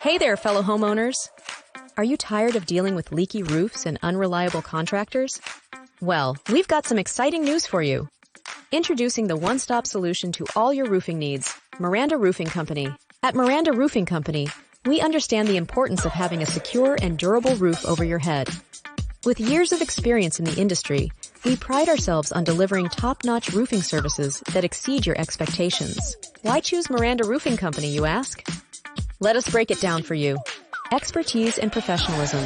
Hey there, fellow homeowners. Are you tired of dealing with leaky roofs and unreliable contractors? Well, we've got some exciting news for you. Introducing the one-stop solution to all your roofing needs, Miranda Roofing Company. At Miranda Roofing Company, we understand the importance of having a secure and durable roof over your head. With years of experience in the industry, we pride ourselves on delivering top-notch roofing services that exceed your expectations. Why choose Miranda Roofing Company, you ask? Let us break it down for you. Expertise and professionalism.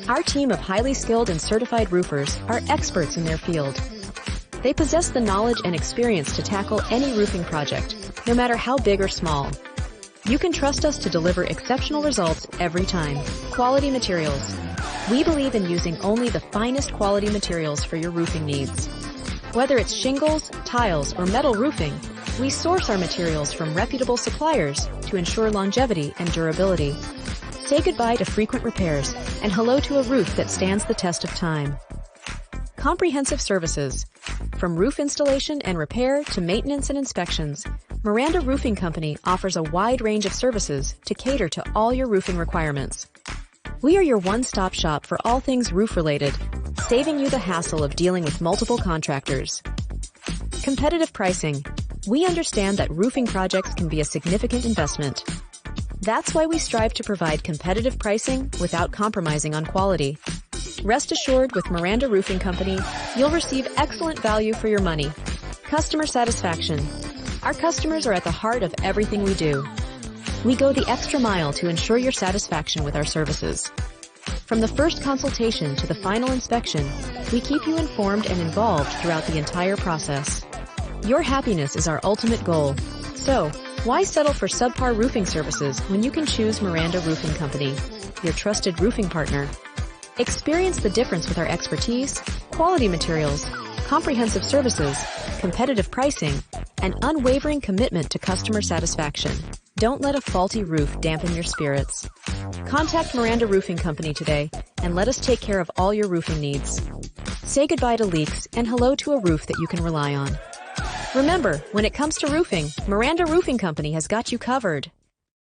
Our team of highly skilled and certified roofers are experts in their field. They possess the knowledge and experience to tackle any roofing project, no matter how big or small. You can trust us to deliver exceptional results every time. Quality materials. We believe in using only the finest quality materials for your roofing needs. Whether it's shingles, tiles, or metal roofing, we source our materials from reputable suppliers to ensure longevity and durability. Say goodbye to frequent repairs and hello to a roof that stands the test of time. Comprehensive services. From roof installation and repair to maintenance and inspections, Miranda Roofing Company offers a wide range of services to cater to all your roofing requirements. We are your one-stop shop for all things roof-related, saving you the hassle of dealing with multiple contractors. Competitive pricing. We understand that roofing projects can be a significant investment. That's why we strive to provide competitive pricing without compromising on quality. Rest assured, with Miranda Roofing Company, you'll receive excellent value for your money. Customer satisfaction. Our customers are at the heart of everything we do. We go the extra mile to ensure your satisfaction with our services. From the first consultation to the final inspection, we keep you informed and involved throughout the entire process. Your happiness is our ultimate goal. So, why settle for subpar roofing services when you can choose Miranda Roofing Company, your trusted roofing partner? Experience the difference with our expertise, quality materials, comprehensive services, competitive pricing, and unwavering commitment to customer satisfaction. Don't let a faulty roof dampen your spirits. Contact Miranda Roofing Company today and let us take care of all your roofing needs. Say goodbye to leaks and hello to a roof that you can rely on. Remember, when it comes to roofing, Miranda Roofing Company has got you covered.